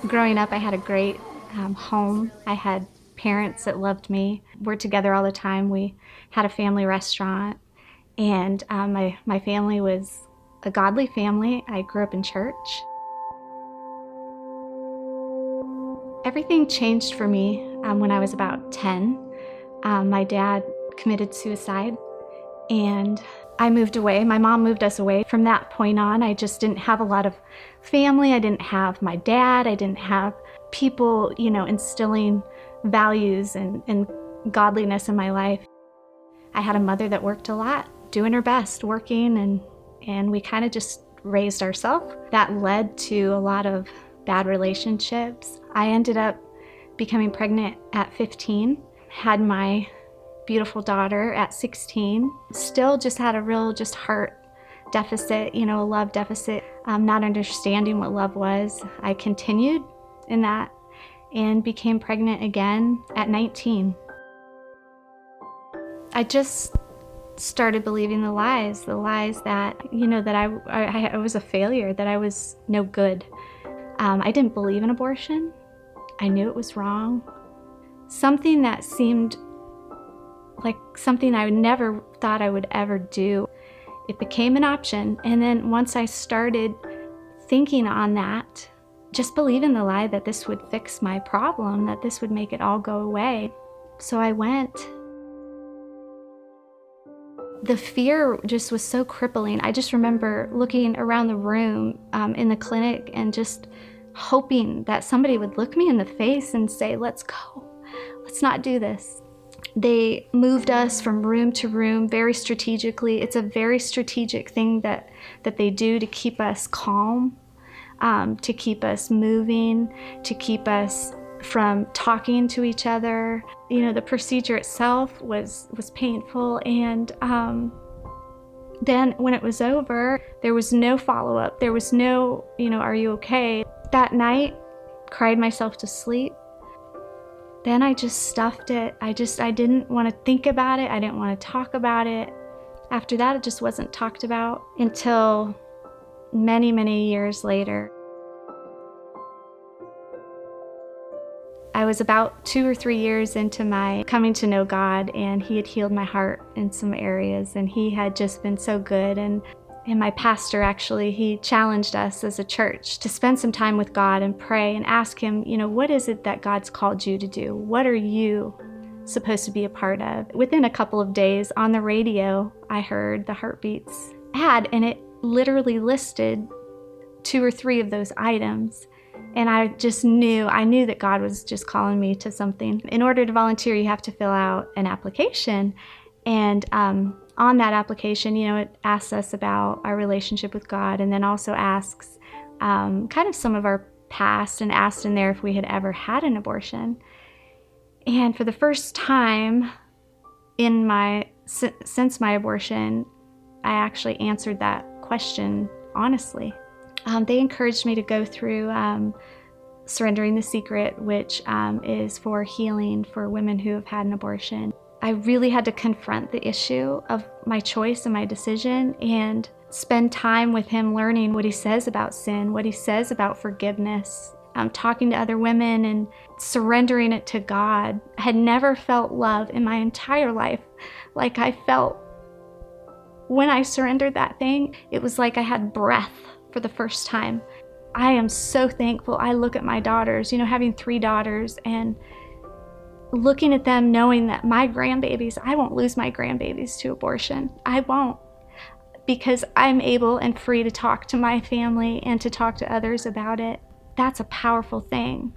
Growing up, I had a great home. I had parents that loved me. We're together all the time. We had a family restaurant, and my family was a godly family. I grew up in church. Everything changed for me when I was about 10. My dad committed suicide, and I moved away. My mom moved us away. From that point on, I just didn't have a lot of family. I didn't have my dad. I didn't have people, instilling values and godliness in my life. I had a mother that worked a lot, doing her best, working, and we kind of just raised ourselves. That led to a lot of bad relationships. I ended up becoming pregnant at 15, had my beautiful daughter at 16. Still just had a real heart deficit, a love deficit, not understanding what love was. I continued in that and became pregnant again at 19. I just started believing the lies that, that I was a failure, that I was no good. I didn't believe in abortion. I knew it was wrong. Something that seemed like something I never thought I would ever do. It became an option, and then once I started thinking on that, just believing the lie that this would fix my problem, that this would make it all go away. So I went. The fear just was so crippling. I just remember looking around the room in the clinic and just hoping that somebody would look me in the face and say, "Let's go. Let's not do this." They moved us from room to room very strategically. It's a very strategic thing that they do to keep us calm, to keep us moving, to keep us from talking to each other. The procedure itself was painful, and then when it was over, there was no follow-up. There was no, are you okay? That night, cried myself to sleep. Then I just stuffed it. I didn't want to think about it. I didn't want to talk about it. After that, it just wasn't talked about until many, many years later. I was about 2 or 3 years into my coming to know God, and He had healed my heart in some areas, and He had just been so good. And my pastor, actually, he challenged us as a church to spend some time with God and pray and ask Him, what is it that God's called you to do? What are you supposed to be a part of? Within a couple of days, on the radio, I heard the Heartbeats ad, and it literally listed 2 or 3 of those items. And I knew that God was just calling me to something. In order to volunteer, you have to fill out an application. And on that application, it asks us about our relationship with God, and then also asks kind of some of our past, and asked in there if we had ever had an abortion. And for the first time since my abortion, I actually answered that question honestly. They encouraged me to go through Surrendering the Secret, which is for healing for women who have had an abortion. I really had to confront the issue of my choice and my decision, and spend time with Him, learning what He says about sin, what He says about forgiveness, talking to other women and surrendering it to God. I had never felt love in my entire life like I felt when I surrendered that thing. It was like I had breath for the first time. I am so thankful. I look at my daughters, having 3 daughters, and looking at them knowing that my grandbabies, I won't lose my grandbabies to abortion. I won't, because I'm able and free to talk to my family and to talk to others about it. That's a powerful thing.